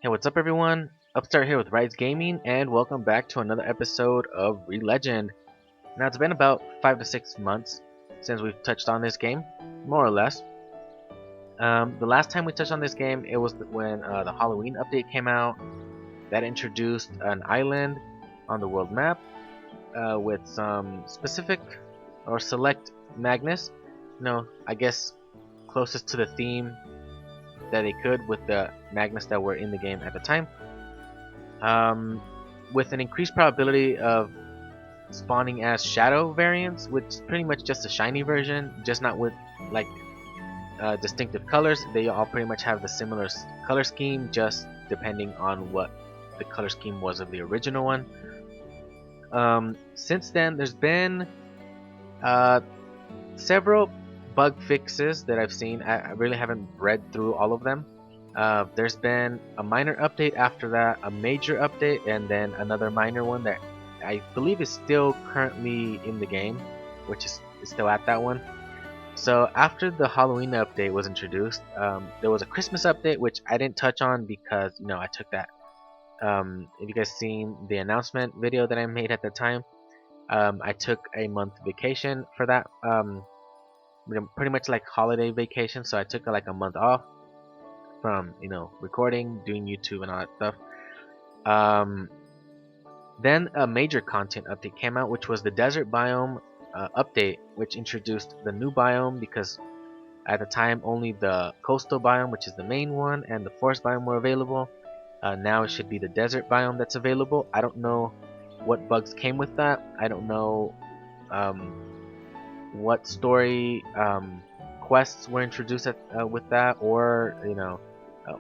Hey, what's up everyone? Upstart here with RyXe Gaming, and welcome back to another episode of Legend. Now it's been about 5 to 6 months since we've touched on this game, more or less. The last time we touched on this game, it was when the Halloween update came out. That introduced an island on the world map with some specific or select Magnus. I guess closest to the theme that they could with the Magnus that were in the game at the time. With an increased probability of spawning as shadow variants, which is pretty much just a shiny version, just not with like distinctive colors. They all pretty much have the similar color scheme, just depending on what the color scheme was of the original one. Since then, there's been several bug fixes that I've seen. I really haven't read through all of them. There's been a minor update after that, a major update, and then another minor one that I believe is still currently in the game, which is still at that one. So after the Halloween update was introduced, there was a Christmas update, which I didn't touch on because I took that. If you guys seen the announcement video that I made at the time, I took a month vacation for that. Pretty much like holiday vacation, so I took like a month off from recording, doing YouTube and all that stuff. Then a major content update came out, which was the desert biome update, which introduced the new biome, because at the time only the coastal biome, which is the main one, and the forest biome were available. Now it should be the desert biome that's available. I don't know what bugs came with that. I don't know what story quests were introduced with that, or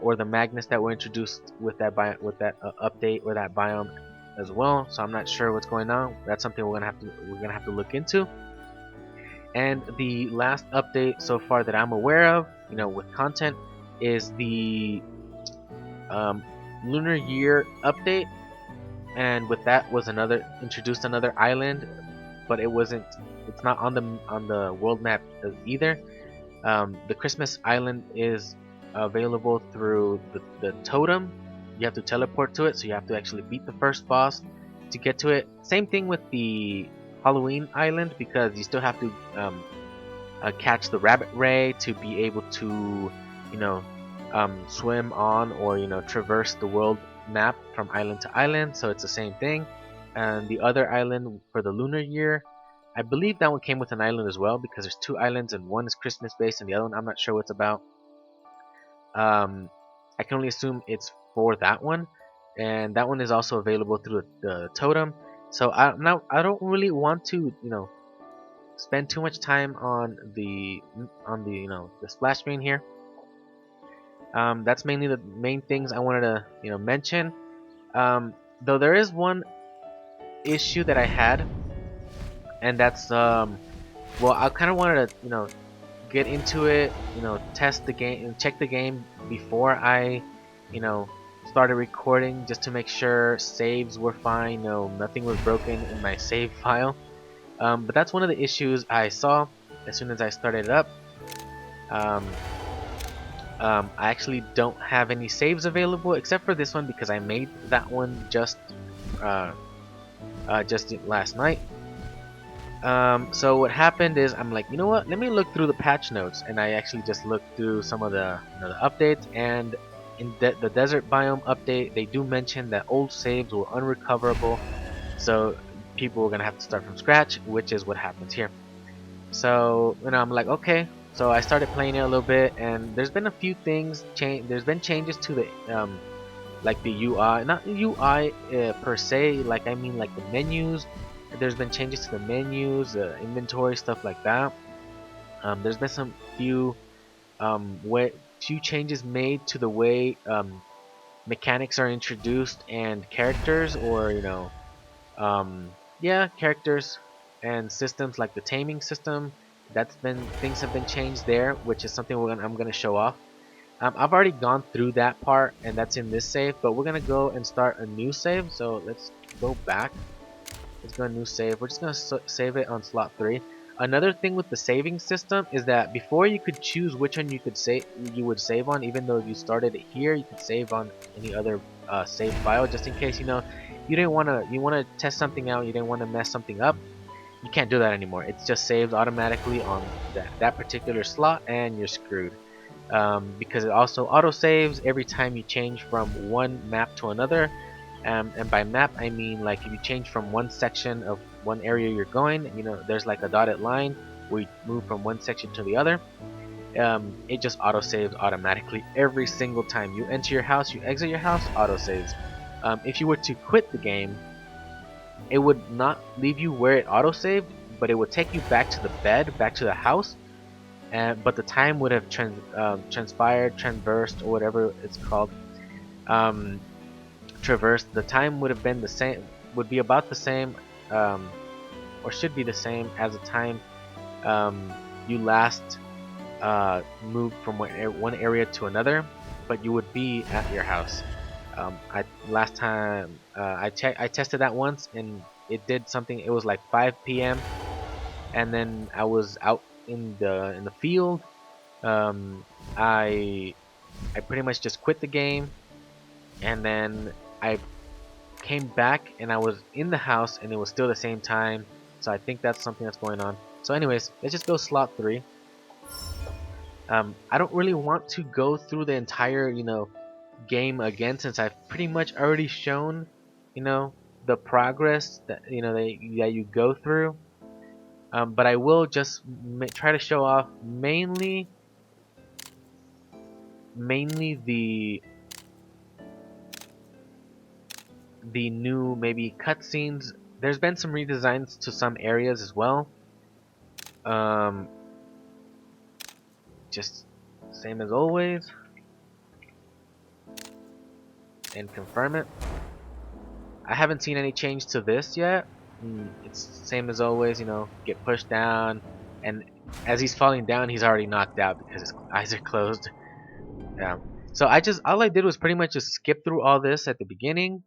or the Magnus that were introduced with that update or that biome as well. So I'm not sure what's going on. That's something we're gonna have to look into. And the last update so far that I'm aware of, with content, is the lunar year update. And with that was introduced another island, but it's not on the world map either. The Christmas island is available through the totem. You have to teleport to it, so you have to actually beat the first boss to get to it. Same thing with the Halloween island, because you still have to catch the rabbit ray to be able to swim on or traverse the world map from island to island. So it's the same thing. And the other island for the lunar year, I believe that one came with an island as well, because there's two islands and one is Christmas based and the other one I'm not sure what's about. I can only assume it's for that one, and that one is also available through the totem. So I don't really want to spend too much time on the the splash screen here. That's mainly the main things I wanted to mention. Though there is one issue that I had, and that's well, I kind of wanted to get into it, test the game and check the game before I started recording, just to make sure saves were fine, nothing was broken in my save file. But that's one of the issues I saw as soon as I started it up. I actually don't have any saves available except for this one, because I made that one just last night. So what happened is, I'm like, you know what, let me look through the patch notes, and I actually just looked through some of the the updates. And in the desert biome update, they do mention that old saves were unrecoverable, so people were gonna have to start from scratch, which is what happens here. So I'm like, okay. So I started playing it a little bit, and there's been a few things there's been changes to the like the UI, not the UI per se, like I mean like the menus. There's been changes to the menus, inventory, stuff like that. There's been some few changes made to the way mechanics are introduced, and characters, or characters and systems, like the taming system. Things have been changed there, which is something I'm gonna show off. I've already gone through that part, and that's in this save, but we're gonna go and start a new save. So let's go back. Let's go a new save. We're just gonna save it on slot 3. Another thing with the saving system is that before you could choose which one you would save on, even though you started it here, you could save on any other save file, just in case you didn't you want to test something out, you didn't want to mess something up. You can't do that anymore. It's just saved automatically on that particular slot, and you're screwed. Because it also auto saves every time you change from one map to another. And by map, I mean like if you change from one section of one area you're going, there's like a dotted line where you move from one section to the other. It just auto saves automatically every single time you enter your house, you exit your house, auto saves. If you were to quit the game, it would not leave you where it auto saved, but it would take you back to the bed, back to the house. But the time would have transpired, traversed, or whatever it's called. Traversed. The time would have been the same, would be about the same, or should be the same as the time you last moved from one area to another, but you would be at your house. Last time I tested that once, and it did something. It was like 5 p.m. and then I was out in the field. I pretty much just quit the game, and then I came back and I was in the house and it was still the same time. So I think that's something that's going on. So anyways, let's just go slot 3. I don't really want to go through the entire game again, since I've pretty much already shown the progress that that you go through. But I will just try to show off mainly the new maybe cutscenes. There's been some redesigns to some areas as well. Just same as always, and confirm it. I haven't seen any change to this yet. It's same as always, get pushed down, and as he's falling down, he's already knocked out because his eyes are closed. Yeah. So all I did was pretty much just skip through all this at the beginning.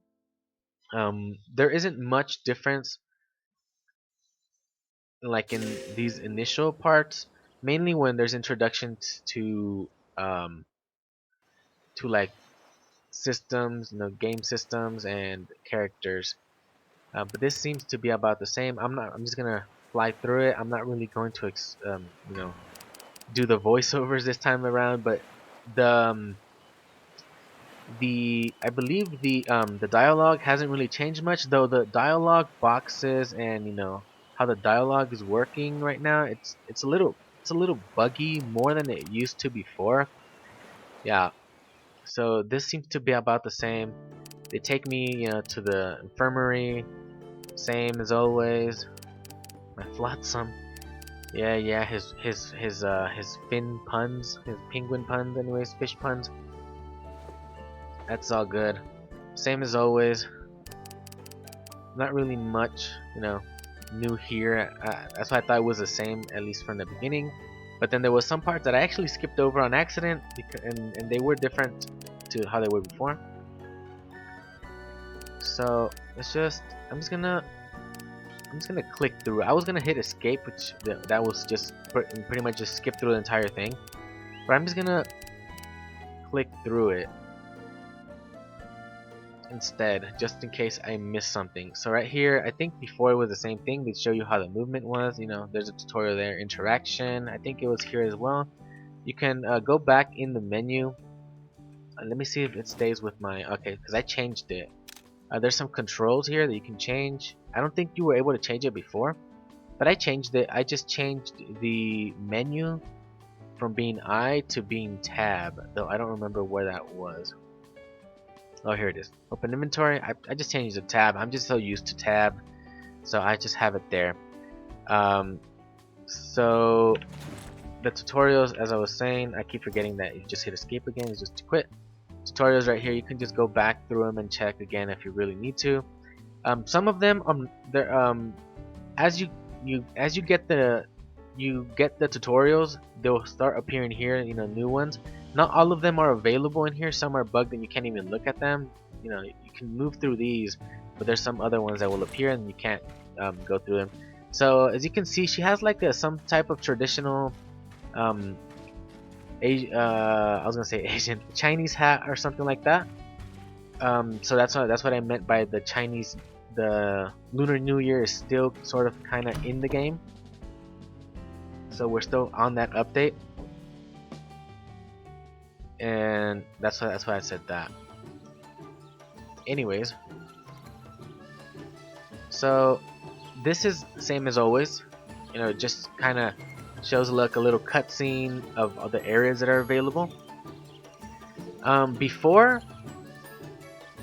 There isn't much difference like in these initial parts, mainly when there's introductions um, to like systems, game systems and characters. But this seems to be about the same. I'm just gonna fly through it. I'm not really going to do the voiceovers this time around, but the I believe the dialogue hasn't really changed much, though the dialogue boxes and how the dialogue is working right now, it's a little buggy more than it used to before. Yeah. So this seems to be about the same. They take me to the infirmary, same as always. My flotsam. Yeah, his fin puns, his penguin puns, anyways, fish puns. That's all good. Same as always. Not really much, new here. That's why I thought it was the same, at least from the beginning. But then there was some parts that I actually skipped over on accident, and they were different to how they were before. So I'm just gonna click through. I was gonna hit escape, which that was just pretty much just skip through the entire thing. But I'm just gonna click through it instead, just in case I miss something. So right here, I think before it was the same thing. They show you how the movement was. There's a tutorial there. Interaction, I think it was here as well. You can go back in the menu. Let me see if it stays with my okay, because I changed it. There's some controls here that you can change. I don't think you were able to change it before, but I changed it. I just changed the menu from being I to being tab, though I don't remember where that was. Oh, here it is. Open inventory. I just changed the tab. I'm just so used to tab, so I just have it there. So the tutorials, as I was saying, I keep forgetting that you just hit escape again. It's just to quit. Tutorials right here. You can just go back through them and check again if you really need to. Some of them as you get the tutorials, they'll start appearing here. New ones. Not all of them are available in here. Some are bugged and you can't even look at them. You can move through these, but there's some other ones that will appear and you can't go through them. So as you can see, she has like some type of traditional um, I was gonna say Asian Chinese hat or something like that. So that's what I meant by the Chinese. The Lunar New Year is still sort of kind of in the game, so we're still on that update, and that's why I said that. Anyways, so this is the same as always. You know, just kind of shows like a little cutscene of the areas that are available.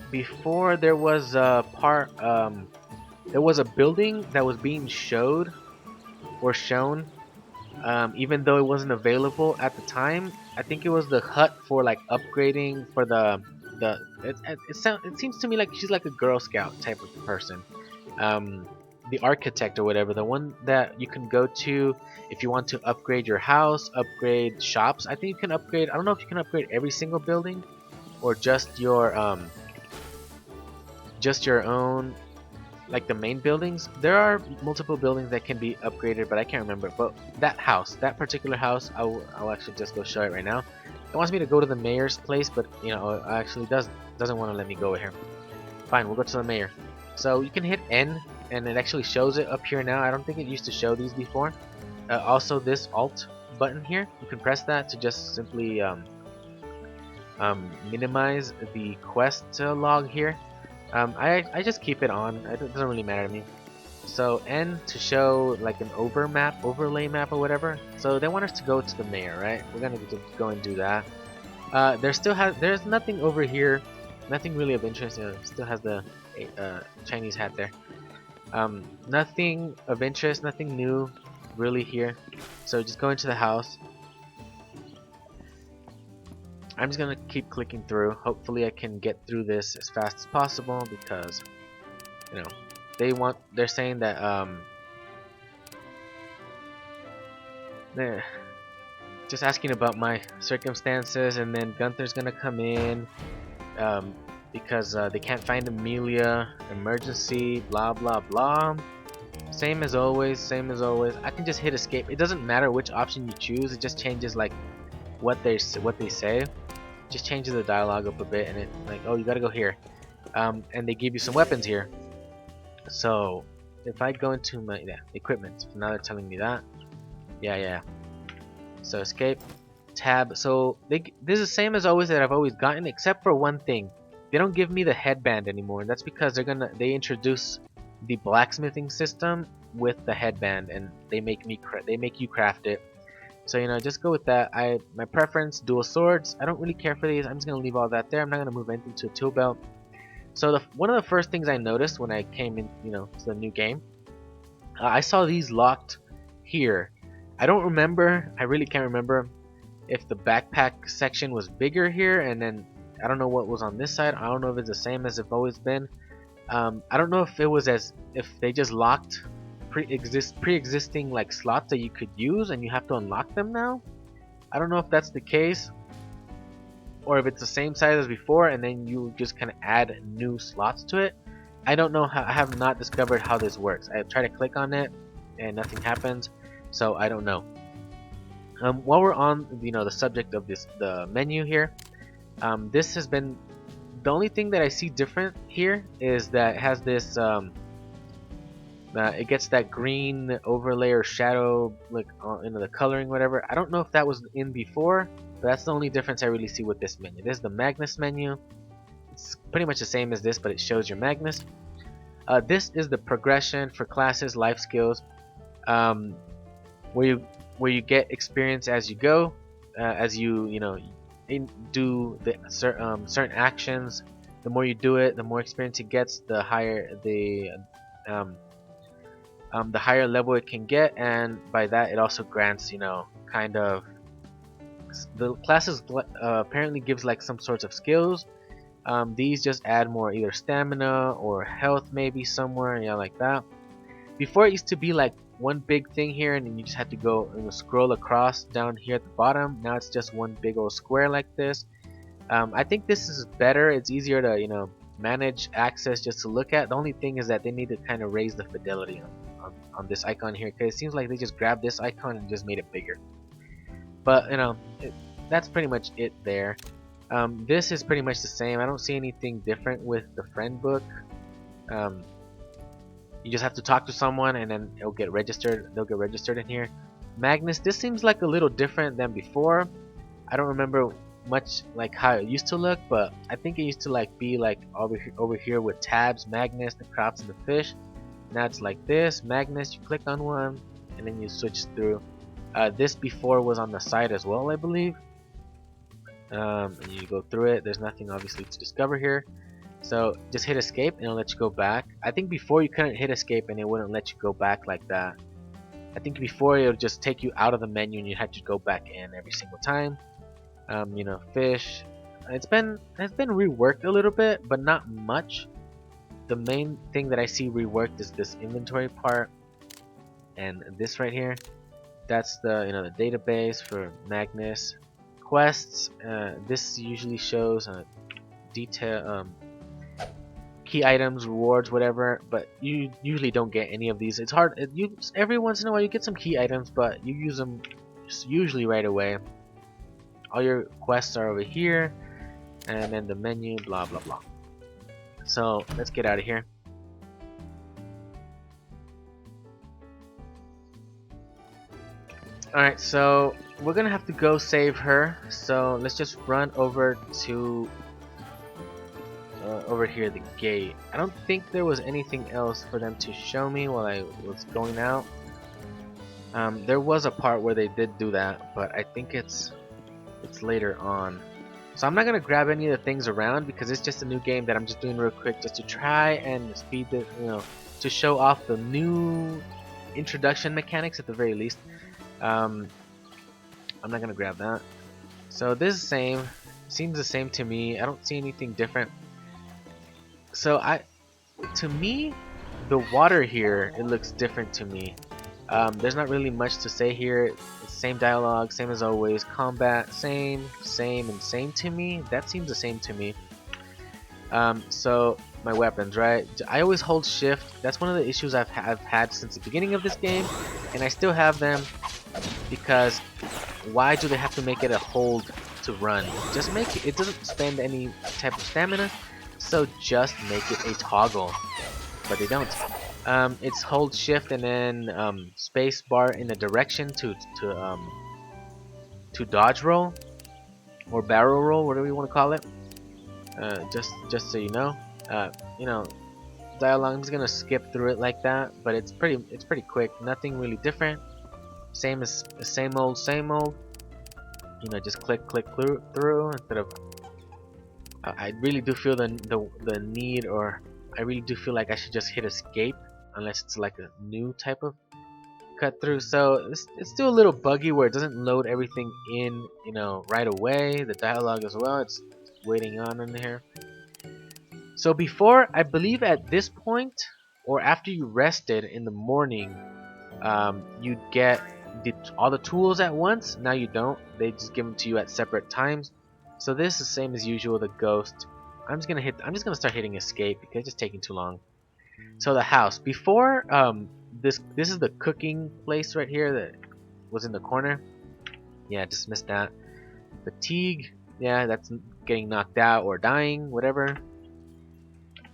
Before there was a part, there was a building that was being showed or shown, even though it wasn't available at the time. I think it was the hut for like upgrading for the. It seems to me like she's like a Girl Scout type of person. Um, the architect or whatever, the one that you can go to if you want to upgrade your house, upgrade shops. I think you can upgrade. I don't know if you can upgrade every single building or just your own, like the main buildings. There are multiple buildings that can be upgraded, but I can't remember. But that house, that particular house, I'll actually just go show it right now. It wants me to go to the mayor's place, but you know, it actually doesn't want to let me go here. Fine, we'll go to the mayor. So you can hit N, and it actually shows it up here now. I don't think it used to show these before. Also, this Alt button here, you can press that to just simply minimize the quest log here. I just keep it on. It doesn't really matter to me. So N to show like an overlay map or whatever. So they want us to go to the mayor, right? We're gonna go and do that. There's nothing over here, nothing really of interest. It still has the Chinese hat there. Nothing of interest, nothing new really here. So just go into the house. I'm just gonna keep clicking through. Hopefully I can get through this as fast as possible because, you know, they're saying that they're just asking about my circumstances, and then Gunther's gonna come in because they can't find Amelia, emergency, blah blah blah. Same as always, same as always. I can just hit escape. It doesn't matter which option you choose. It just changes like what they say. Just changes the dialogue up a bit, and it like, oh, you gotta go here, and they give you some weapons here. So if I go into my equipment, now they're telling me that, yeah. So escape, tab. So this is the same as always that I've always gotten, except for one thing. They don't give me the headband anymore, and that's because they introduce the blacksmithing system with the headband, and they make you craft it. So, you know, just go with that. My preference, dual swords. I don't really care for these. I'm just gonna leave all that there. I'm not gonna move anything to a tool belt. So one of the first things I noticed when I came in, you know, to the new game, I saw these locked here. I don't remember. I really can't remember if the backpack section was bigger here, and then I don't know what was on this side. I don't know if it's the same as it's always been. I don't know if it was if they just locked pre-existing like slots that you could use and you have to unlock them now. I don't know if that's the case, or if it's the same size as before and then you just kind of add new slots to it. I don't know how. I have not discovered how this works. I try to click on it and nothing happens, so I don't know. While we're on, you know, the subject of the menu here, this has been the only thing that I see different here is that it has this it gets that green overlay or shadow, like the coloring, whatever. I don't know if that was in before, but that's the only difference I really see with this menu. This is the Magnus menu. It's pretty much the same as this, but it shows your Magnus. This is the progression for classes, life skills, where you get experience as you go, as you know do the certain actions. The more you do it, the more experience it gets, the higher the higher level it can get, and by that it also grants, you know, kind of the classes apparently gives like some sorts of skills. These just add more either stamina or health, maybe somewhere, yeah, like that. Before it used to be like one big thing here, and then you just had to go and scroll across down here at the bottom. Now it's just one big old square like this. I think this is better. It's easier to, you know, manage access just to look at. The only thing is that they need to kind of raise the fidelity on this icon here, because it seems like they just grabbed this icon and just made it bigger. But you know, that's pretty much it there. This is pretty much the same. I don't see anything different with the friend book. You just have to talk to someone and then it'll get registered. They'll get registered in here. Magnus, this seems like a little different than before. I don't remember much like how it used to look, but I think it used to like be like over here with tabs, Magnus, the crops, and the fish. Now it's like this, Magnus. You click on one and then you switch through. This before was on the side as well, I believe. And you go through it. There's nothing obviously to discover here. So just hit escape and it'll let you go back. I think before you couldn't hit escape and it wouldn't let you go back like that. I think before it would just take you out of the menu and you had to go back in every single time. You know, fish. It's been reworked a little bit, but not much. The main thing that I see reworked is this inventory part and this right here. That's the the database for Magnus. Quests. This usually shows detail. Key items, rewards, whatever, but you usually don't get any of these. It's hard. Every once in a while you get some key items, but you use them just usually right away. All your quests are over here, and then the menu, blah blah blah. So let's get out of here. Alright, so we're gonna have to go save her. So let's just run over to over here, the gate. I don't think there was anything else for them to show me while I was going out. There was a part where they did do that, but I think it's later on. So I'm not gonna grab any of the things around because it's just a new game that I'm just doing real quick just to try and speed the to show off the new introduction mechanics at the very least. I'm not gonna grab that. So this is the same. Seems the same to me. I don't see anything different. So to me, the water here, it looks different to me. There's not really much to say here. It's the same dialogue, same as always. Combat, same, and same to me. That seems the same to me. So my weapons, right? I always hold shift. That's one of the issues I've had since the beginning of this game, and I still have them because why do they have to make it a hold to run? Just make it. It doesn't spend any type of stamina. So just make it a toggle, but they don't. It's hold shift and then space bar in a direction to dodge roll or barrel roll, whatever you want to call it. Just so you know, dialogue. I'm just gonna skip through it like that, but it's pretty quick. Nothing really different. Same old. Just click through instead of. I really do feel the need, or I really do feel like I should just hit escape unless it's like a new type of cut through. So it's still a little buggy where it doesn't load everything in right away. The dialogue as well, it's waiting on in here. So before, I believe at this point or after you rested in the morning, you'd get all the tools at once. Now you don't. They just give them to you at separate times. So this is the same as usual, the ghost. I'm just gonna start hitting escape because it's just taking too long. So the house. Before this is the cooking place right here that was in the corner. Yeah, dismiss that. Fatigue. Yeah, that's getting knocked out or dying, whatever.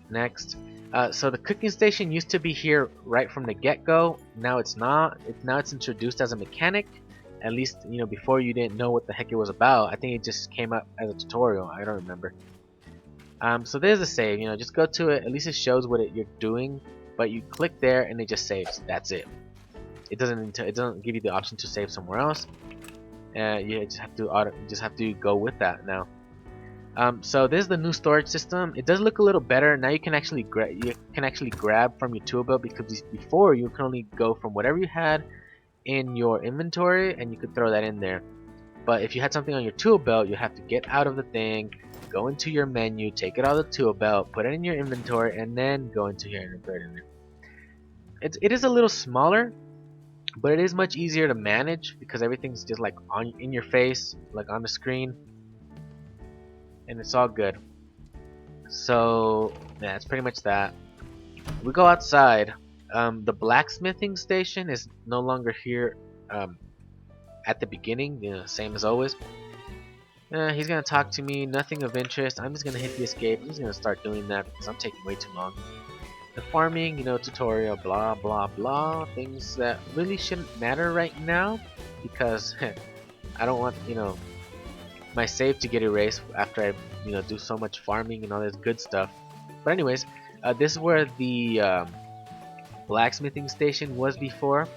Next. So the cooking station used to be here right from the get-go. Now it's not. Now it's introduced as a mechanic. At least, before you didn't know what the heck it was about. I think it just came up as a tutorial. I don't remember. So there's a save. Just go to it. At least it shows what you're doing. But you click there and it just saves. That's it. It doesn't give you the option to save somewhere else. You just have to go with that now. So this is the new storage system. It does look a little better now. You can actually grab from your tool belt, because before you can only go from whatever you had in your inventory and you could throw that in there. But if you had something on your tool belt, you have to get out of the thing, go into your menu, take it out of the tool belt, put it in your inventory, and then go into here and throw it in there. It is a little smaller, but it is much easier to manage because everything's just like in your face, like on the screen, and it's all good. So yeah, it's pretty much that. We go outside. The blacksmithing station is no longer here at the beginning, same as always. He's gonna talk to me, nothing of interest. I'm just gonna hit the escape. I'm just gonna start doing that because I'm taking way too long. The farming, tutorial, blah blah blah, things that really shouldn't matter right now because I don't want my save to get erased after I do so much farming and all this good stuff. But anyways, this is where the blacksmithing station was before.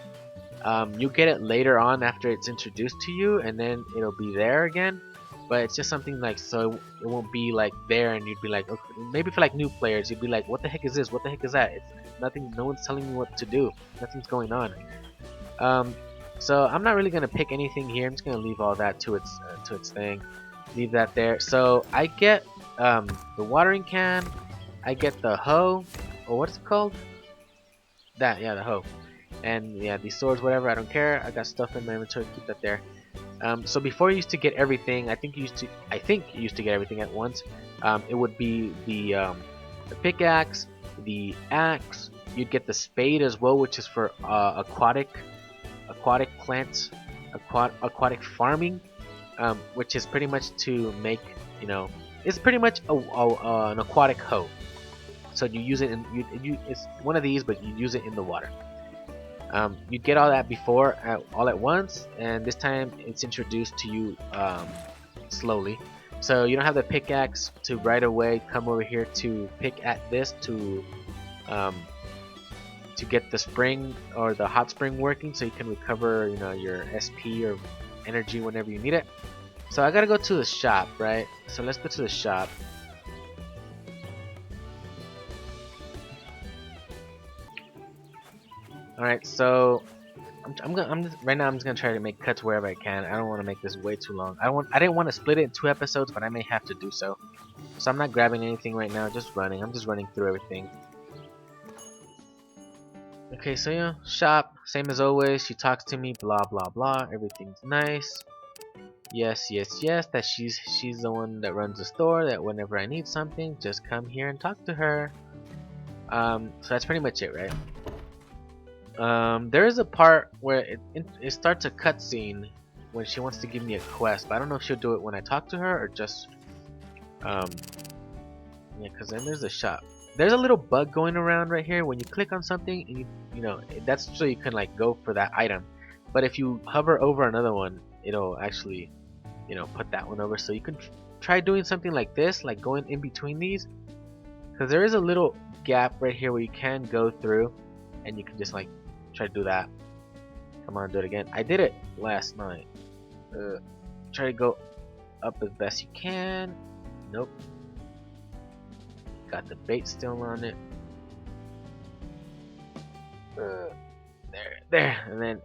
You get it later on after it's introduced to you, and then it'll be there again. But it's just something like so it won't be like there, and you'd be like, okay, maybe for like new players, you'd be like, what the heck is this? What the heck is that? It's nothing. No one's telling me what to do. Nothing's going on. So I'm not really gonna pick anything here. I'm just gonna leave all that to its thing. Leave that there. So I get the watering can. I get the hoe, or what's it called? That, yeah, the hoe. And yeah, these swords, whatever. I don't care. I got stuff in my inventory. Keep that there. So before you used to get everything, I think you used to get everything at once. It would be the pickaxe, the axe. You'd get the spade as well, which is for aquatic plants, aquatic farming, which is pretty much to make it's pretty much an aquatic hoe. So you use it in it's one of these, but you use it in the water. You get all that before all at once, and this time it's introduced to you slowly. So you don't have the pickaxe to right away come over here to pick at this to get the spring or the hot spring working, so you can recover your SP or energy whenever you need it. So I gotta go to the shop, right? So let's go to the shop. Alright, so right now I'm just gonna try to make cuts wherever I can. I don't want to make this way too long. I didn't want to split it in 2 episodes, but I may have to do so. So I'm not grabbing anything right now, just running. I'm just running through everything. Okay, so shop, same as always. She talks to me, blah blah blah. Everything's nice. Yes, yes, yes. That she's the one that runs the store. That whenever I need something, just come here and talk to her. So that's pretty much it, right? There is a part where it starts a cutscene when she wants to give me a quest, but I don't know if she'll do it when I talk to her or just yeah, because then there's a shop. There's a little bug going around right here when you click on something and that's so you can like go for that item, but if you hover over another one, it'll actually put that one over. So you can try doing something like this, like going in between these, because there is a little gap right here where you can go through, and you can just like try to do that. Come on, do it again. I did it last night. Try to go up as best you can. Nope. Got the bait still on it. There,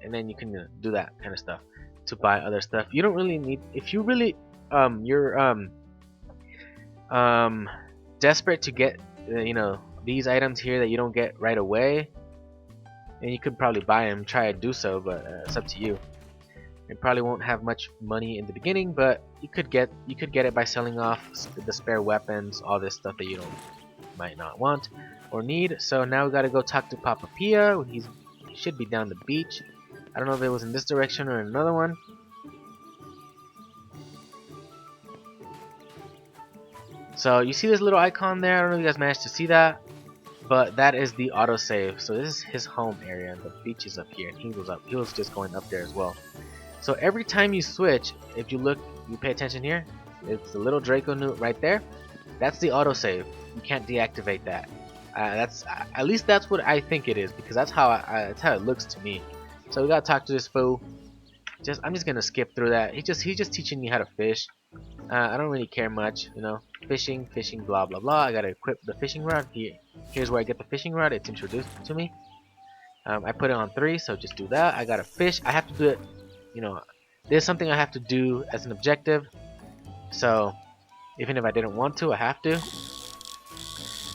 and then you can do that kind of stuff to buy other stuff. You don't really need, if you really you're desperate to get these items here that you don't get right away, and you could probably buy them, try to do so, but it's up to you. You probably won't have much money in the beginning, but you could get it by selling off the spare weapons, all this stuff that you might not want or need. So now we gotta go talk to Papa Pia. He should be down the beach. I don't know if it was in this direction or another one. So you see this little icon there? I don't know if you guys managed to see that, but that is the autosave. So this is his home area, and the beach is up here, and he was just going up there as well. So every time you switch, if you look, you pay attention here, it's the little Draco newt right there. That's the autosave. You can't deactivate that. That's at least that's what I think it is, because that's how it looks to me. So we gotta talk to this fool. I'm just gonna skip through that. He's just teaching me how to fish. I don't really care much, fishing, blah blah blah. I gotta equip the fishing rod. Here's where I get the fishing rod. It's introduced to me. I put it on 3, so just do that. I gotta fish. I have to do it. There's something I have to do as an objective. So even if I didn't want to, I have to.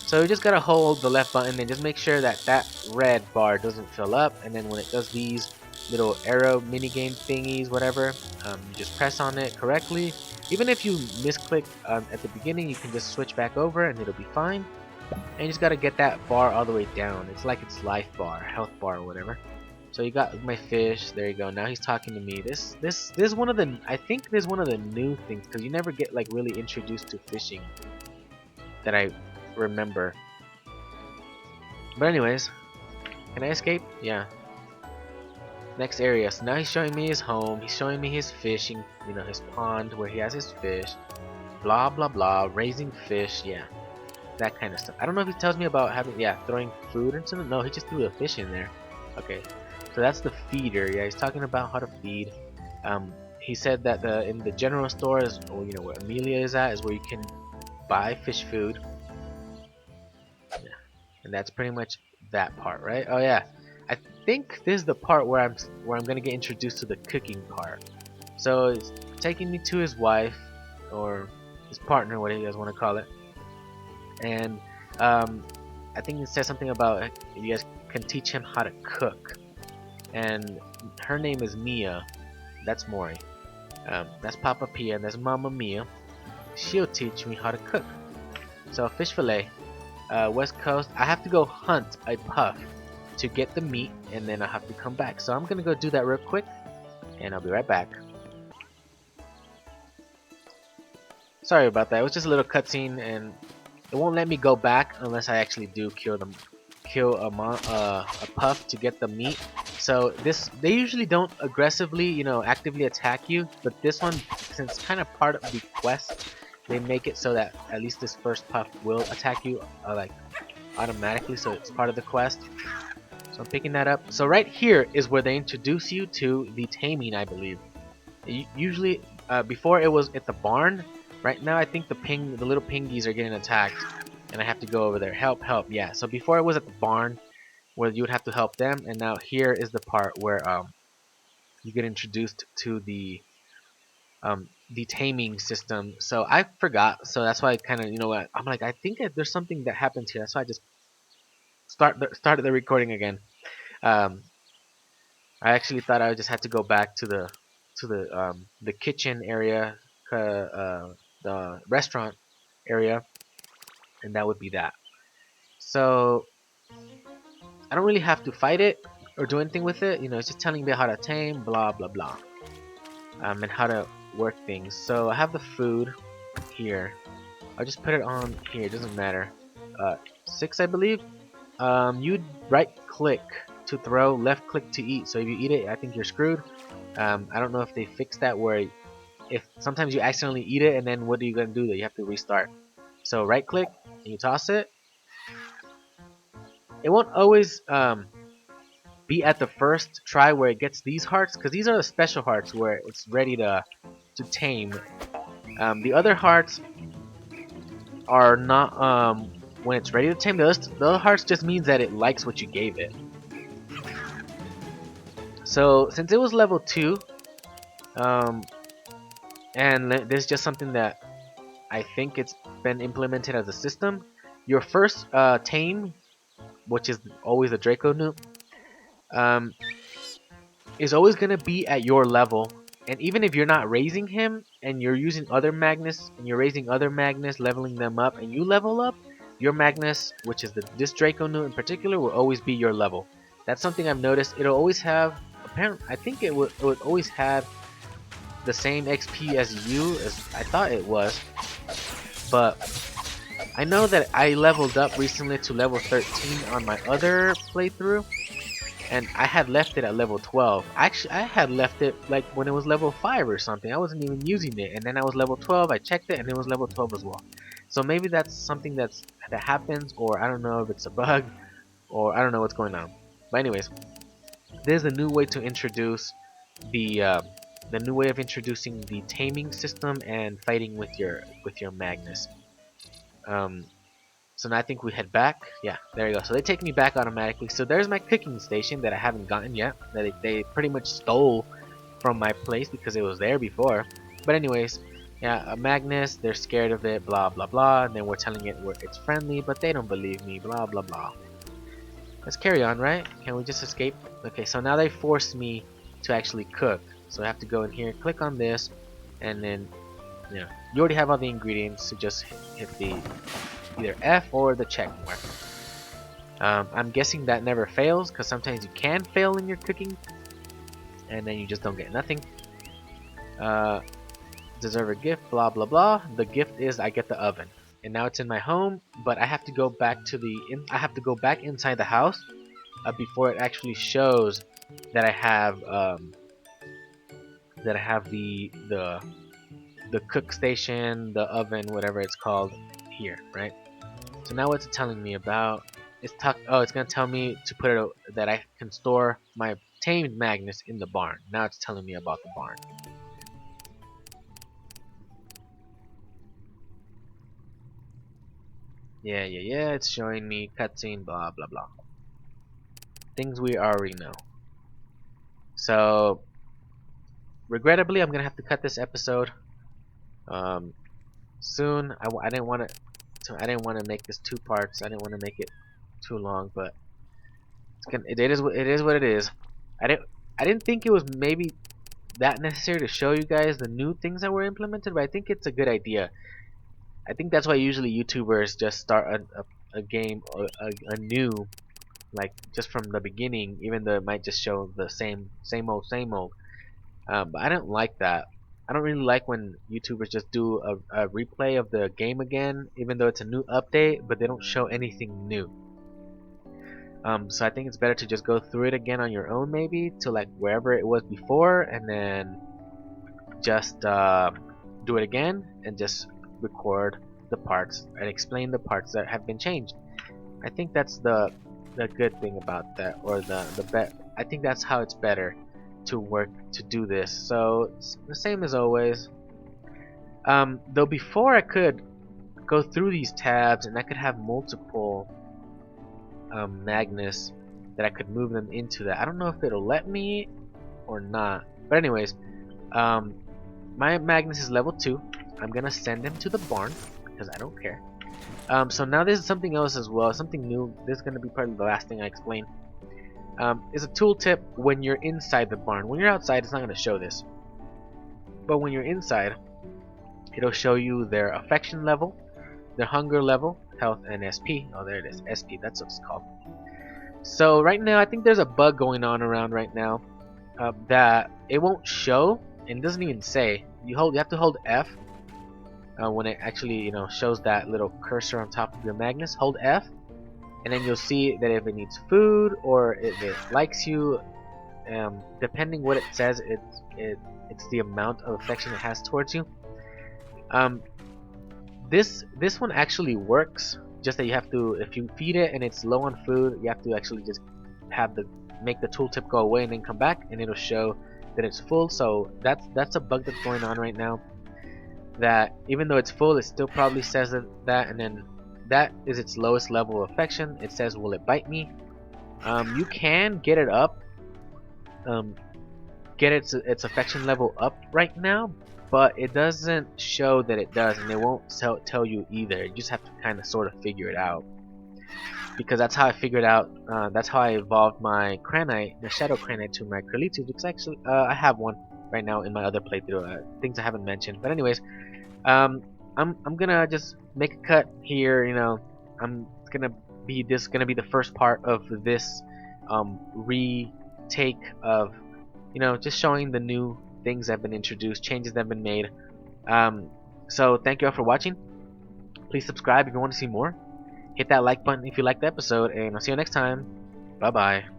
So you just gotta hold the left button and just make sure that red bar doesn't fill up. And then when it does these little arrow minigame thingies, whatever, you just press on it correctly. Even if you misclick at the beginning, you can just switch back over and it'll be fine. And you just gotta get that bar all the way down. It's like its life bar, health bar, or whatever. So you got my fish. There you go. Now he's talking to me. This is one of the. I think this is one of the new things because you never get like really introduced to fishing that I remember. But anyways, can I escape? Yeah. Next area. So now he's showing me his home. He's showing me his fishing. You know, his pond where he has his fish. Blah blah blah. Raising fish. Yeah. That kind of stuff. I don't know if he tells me about having, yeah, throwing food into them. No, he just threw a fish in there. Okay, so that's the feeder. Yeah, he's talking about how to feed. He said that in the general store is, or, you know, where Amelia is at, is where you can buy fish food. Yeah, and that's pretty much that part, right? Oh yeah, I think this is the part where I'm gonna get introduced to the cooking part. So it's taking me to his wife or his partner, whatever you guys want to call it. And I think it says something about you guys can teach him how to cook. And her name is Mia. That's Mori. That's Papa Pia, and that's Mama Mia. She'll teach me how to cook. So fish fillet, West Coast. I have to go hunt a puff to get the meat, and then I have to come back. So I'm gonna go do that real quick, and I'll be right back. Sorry about that. It was just a little cutscene, and it won't let me go back unless I actually do kill a puff to get the meat. So they usually don't aggressively, you know, actively attack you, but this one, since it's kind of part of the quest, they make it so that at least this first puff will attack you like automatically, so it's part of the quest. So I'm picking that up. So right here is where they introduce you to the taming, I believe. Usually, before it was at the barn. Right now I think the little pingies are getting attacked, and I have to go over there. Help, help, yeah. So before it was at the barn, where you would have to help them, and now here is the part where you get introduced to the taming system. So I forgot, so that's why I kind of, you know what, I'm like, I think there's something that happens here. That's why I just started the recording again. I actually thought I just had to go back to the kitchen area, the restaurant area, and that would be that. So I don't really have to fight it or do anything with it. You know, it's just telling me how to tame, blah blah blah, and how to work things. So I have the food here. I'll just put it on here. It doesn't matter. 6, I believe. You'd right click to throw, left click to eat. So if you eat it, I think you're screwed. I don't know if they fixed that where if sometimes you accidentally eat it, and then what are you gonna do? You have to restart. So right click and you toss it. It won't always be at the first try where it gets these hearts, because these are the special hearts where it's ready to tame. The other hearts are not when it's ready to tame. The other hearts just means that it likes what you gave it. So since it was level 2, and this is just something that I think it's been implemented as a system. Your first tame, which is always a Draco Newt, is always gonna be at your level. And even if you're not raising him, and you're using other Magnus, and you're raising other Magnus, leveling them up, and you level up, your Magnus, which is this Draco Newt in particular, will always be your level. That's something I've noticed. It'll always have, apparently, I think it would always have the same XP as you, as I thought it was. But I know that I leveled up recently to level 13 on my other playthrough, and I had left it at level 12. Actually, I had left it like when it was level 5 or something. I wasn't even using it, and then I was level 12. I checked it, and it was level 12 as well. So maybe that's something that happens, or I don't know if it's a bug, or I don't know what's going on. But anyways, there's a new way to introduce the new way of introducing the taming system and fighting with your Magnus. So now I think we head back. Yeah, there you go. So they take me back automatically. So there's my cooking station that I haven't gotten yet. That they pretty much stole from my place because it was there before. But anyways, yeah, Magnus, they're scared of it, blah blah blah. And then we're telling it it's friendly, but they don't believe me, blah blah blah. Let's carry on, right? Can we just escape? Okay, so now they forced me to actually cook. So I have to go in here, click on this, and then, yeah, you already have all the ingredients, so just hit the either F or the check mark. I'm guessing that never fails, because sometimes you can fail in your cooking, and then you just don't get nothing. Deserve a gift, blah blah blah. The gift is I get the oven, and now it's in my home, but I have to go back to I have to go back inside the house before it actually shows that I have the cook station, the oven, whatever it's called here, right? So now what's it telling me about? It's gonna tell me to put it that I can store my tamed Magnus in the barn. Now it's telling me about the barn. Yeah, it's showing me cutscene, blah blah blah. Things we already know. So, regrettably, I'm gonna have to cut this episode soon. I didn't want to make this 2 parts. I didn't want to make it too long, but it is what it is. I didn't think it was maybe that necessary to show you guys the new things that were implemented, but I think it's a good idea. I think that's why usually YouTubers just start a game anew, like just from the beginning, even though it might just show the same old. But I don't like that. I don't really like when YouTubers just do a replay of the game again, even though it's a new update, but they don't show anything new. So I think it's better to just go through it again on your own, maybe to like wherever it was before, and then just do it again and just record the parts and explain the parts that have been changed. I think that's the good thing about that, or I think that's how it's better to work to do this. So it's the same as always. Though before I could go through these tabs and I could have multiple Magnus that I could move them into that. I don't know if it'll let me or not. But anyways, my Magnus is level 2. I'm gonna send him to the barn because I don't care. So now this is something else as well, something new. This is gonna be probably the last thing I explain. Is a tooltip when you're inside the barn. When you're outside, it's not gonna show this, but when you're inside, it'll show you their affection level, their hunger level, health, and SP. Oh, there it is, SP. That's what it's called. So right now, I think there's a bug going on around right now that it won't show and it doesn't even say. You have to hold F when it actually shows that little cursor on top of your Magnus. Hold F, and then you'll see that if it needs food or if it likes you, depending what it says, it's the amount of affection it has towards you. This one actually works, just that you have to, if you feed it and it's low on food, you have to actually just make the tooltip go away and then come back, and it'll show that it's full. So that's a bug that's going on right now, that even though it's full, it still probably says that, and then that is its lowest level of affection. It says, will it bite me? You can get it up, get its affection level up right now, but it doesn't show that it does, and it won't tell you either. You just have to kind of sort of figure it out, because that's how I figured out, that's how I evolved my Kranite, the Shadow Kranite, to my Kralitu, because actually I have one right now in my other playthrough, things I haven't mentioned. But anyways, I'm gonna just make a cut here. This is gonna be the first part of this retake of just showing the new things that have been introduced, changes that have been made. So thank you all for watching. Please subscribe if you want to see more. Hit that like button if you liked the episode, and I'll see you next time. Bye bye.